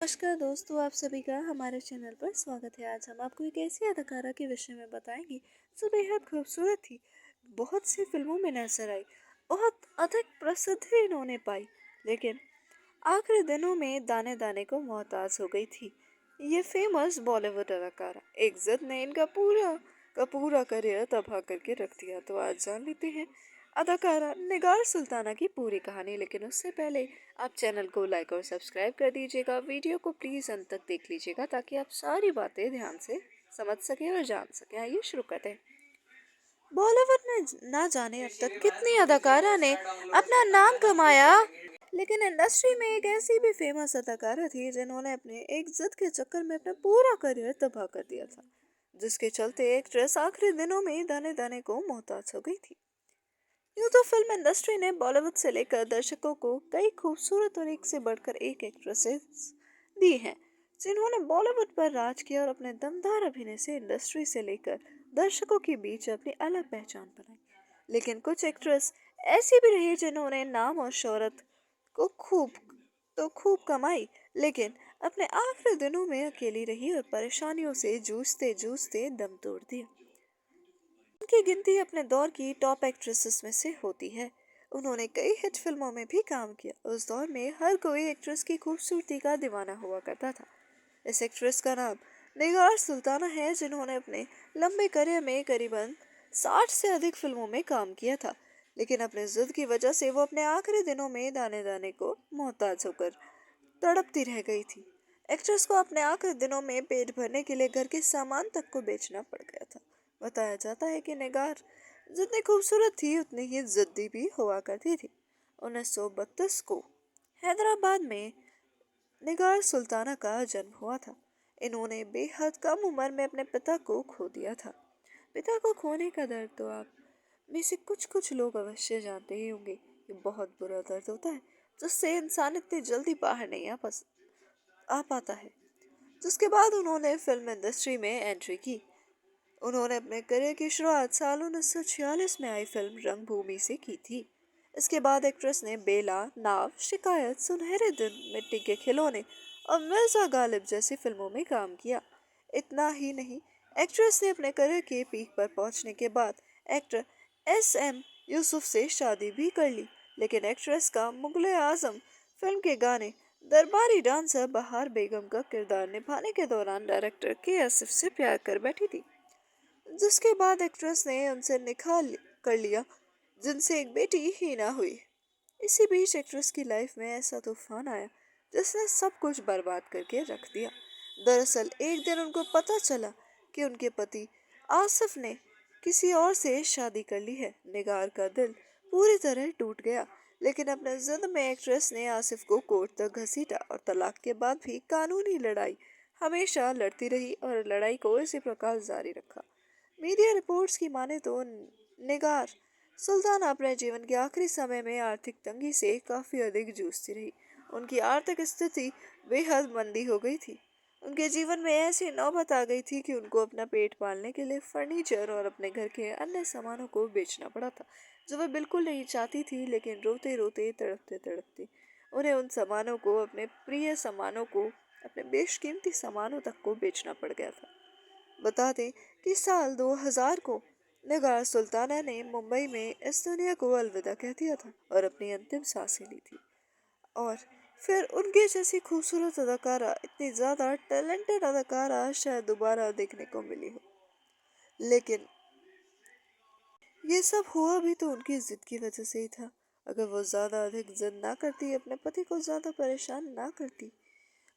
नमस्कार दोस्तों, आप सभी का हमारे चैनल पर स्वागत है। आज हम आपको एक ऐसी अदाकारा के विषय में बताएंगे जो बेहद खूबसूरत थी, बहुत सी फिल्मों में नजर आई, बहुत अधिक प्रसिद्धि इन्होंने पाई, लेकिन आखिरी दिनों में दाने दाने को मोहताज हो गई थी। ये फेमस बॉलीवुड अदाकारा एक जिद ने इनका पूरा करियर तबाह करके रख दिया। तो आज जान लेते हैं अदाकारा निगार सुल्ताना की पूरी कहानी। लेकिन उससे पहले आप चैनल को लाइक और सब्सक्राइब कर दीजिएगा। वीडियो को प्लीज अंत तक देख लीजिएगा ताकि आप सारी बातें ध्यान से समझ सकें और जान सकें। आइए शुरू करते हैं। बॉलीवुड में ना जाने अब तक कितनी अदाकारा ने अपना नाम कमाया, लेकिन इंडस्ट्री में एक ऐसी भी फेमस अदाकारा थी जिन्होंने अपने एक जिद के चक्कर में अपना पूरा करियर तबाह कर दिया था, जिसके चलते एक्ट्रेस आखिरी दिनों में दाने दाने को मोहताज हो गई थी। यूँ तो फिल्म इंडस्ट्री ने बॉलीवुड से लेकर दर्शकों को कई खूबसूरत और एक से बढ़कर एक एक्ट्रेसेस दी हैं, जिन्होंने बॉलीवुड पर राज किया और अपने दमदार अभिनय से इंडस्ट्री से लेकर दर्शकों के बीच अपनी अलग पहचान बनाई। लेकिन कुछ एक्ट्रेस ऐसी भी रही जिन्होंने नाम और शोहरत को खूब कमाई, लेकिन अपने आखिरी दिनों में अकेली रही और परेशानियों से जूझते जूझते दम तोड़ दिया। उनकी गिनती अपने दौर की टॉप एक्ट्रेसेस में से होती है। उन्होंने कई हिट फिल्मों में भी काम किया। उस दौर में हर कोई एक्ट्रेस की खूबसूरती का दीवाना हुआ करता था। इस एक्ट्रेस का नाम निगार सुल्ताना है, जिन्होंने अपने लंबे करियर में करीबन 60 से अधिक फिल्मों में काम किया था। लेकिन अपने जिद की वजह से वो अपने आखिरी दिनों में दाने दाने को मोहताज होकर तड़पती रह गई थी। एक्ट्रेस को अपने आखिरी दिनों में पेट भरने के लिए घर के सामान तक को बेचना पड़ गया था। बताया जाता है कि निगार जितनी खूबसूरत थी उतनी ही जिद्दी भी हुआ करती थी। 1932 को हैदराबाद में निगार सुल्ताना का जन्म हुआ था। इन्होंने बेहद कम उम्र में अपने पिता को खो दिया था। पिता को खोने का दर्द तो आप में से कुछ कुछ लोग अवश्य जानते ही होंगे। ये बहुत बुरा दर्द होता है जिससे इंसान इतनी जल्दी बाहर नहीं आ पाता है। जिसके बाद उन्होंने फिल्म इंडस्ट्री में एंट्री की। उन्होंने अपने करियर की शुरुआत साल 1946 में आई फिल्म रंगभूमि से की थी। इसके बाद एक्ट्रेस ने बेला, नाव, शिकायत, सुनहरे दिन, मिट्टी के खिलौने और मिर्जा गालिब जैसी फिल्मों में काम किया। इतना ही नहीं, एक्ट्रेस ने अपने करियर के पीक पर पहुंचने के बाद एक्टर एस.एम. यूसुफ से शादी भी कर ली। लेकिन एक्ट्रेस का मुगले आजम फिल्म के गाने दरबारी डांसर बहार बेगम का किरदार निभाने के दौरान डायरेक्टर के आसिफ से प्यार कर बैठी थी, जिसके बाद एक्ट्रेस ने उनसे निकाह कर लिया, जिनसे एक बेटी ही ना हुई। इसी बीच एक्ट्रेस की लाइफ में ऐसा तूफान आया जिसने सब कुछ बर्बाद करके रख दिया। दरअसल एक दिन उनको पता चला कि उनके पति आसिफ ने किसी और से शादी कर ली है। निगार का दिल पूरी तरह टूट गया, लेकिन अपने जिद में एक्ट्रेस ने आसिफ को कोर्ट तक घसीटा और तलाक के बाद भी कानूनी लड़ाई हमेशा लड़ती रही और लड़ाई को इसी प्रकार जारी रखा। मीडिया रिपोर्ट्स की माने तो निगार सुल्ताना अपने जीवन के आखिरी समय में आर्थिक तंगी से काफी अधिक जूझती रही। उनकी आर्थिक स्थिति बेहद मंदी हो गई थी। उनके जीवन में ऐसी नौबत आ गई थी कि उनको अपना पेट पालने के लिए फर्नीचर और अपने घर के अन्य सामानों को बेचना पड़ा था, जो वह बिल्कुल नहीं चाहती थी। लेकिन रोते रोते तड़पते तड़पते उन्हें उन सामानों को, अपने प्रिय सामानों को, अपने बेशकीमती सामानों तक को बेचना पड़ गया था। बता दें कि साल 2000 को निगार सुल्ताना ने मुंबई में इस दुनिया को अलविदा कह दिया था और अपनी अंतिम सांसें ली थी। और फिर उनके जैसी खूबसूरत अदाकारा, इतनी ज्यादा टैलेंटेड अदाकारा शायद दोबारा देखने को मिली हो। लेकिन ये सब हुआ भी तो उनकी जिद की वजह से ही था। अगर वो ज्यादा अधिक जिद ना करती, अपने पति को ज्यादा परेशान ना करती,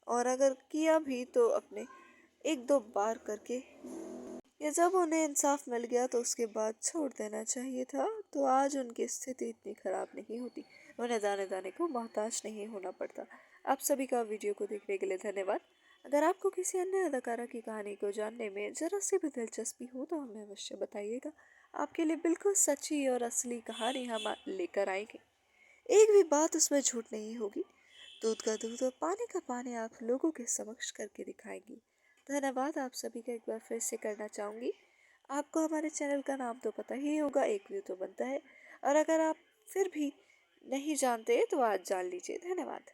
और अगर किया भी तो अपने एक दो बार करके, या जब उन्हें इंसाफ मिल गया तो उसके बाद छोड़ देना चाहिए था, तो आज उनकी स्थिति इतनी खराब नहीं होती। उन्हें दाने दाने को मोहताज नहीं होना पड़ता। आप सभी का वीडियो को देखने के लिए धन्यवाद। अगर आपको किसी अन्य अदाकारा की कहानी को जानने में जरा सी भी दिलचस्पी हो तो हमें अवश्य बताइएगा। आपके लिए बिल्कुल सच्ची और असली कहानी हम लेकर आएंगे। एक भी बात उसमें झूठ नहीं होगी। दूध का दूध और पानी का पानी आप लोगों के समक्ष करके दिखाएंगी। धन्यवाद आप सभी का एक बार फिर से करना चाहूँगी। आपको हमारे चैनल का नाम तो पता ही होगा, एक व्यू तो बनता है, और अगर आप फिर भी नहीं जानते तो आज जान लीजिए। धन्यवाद।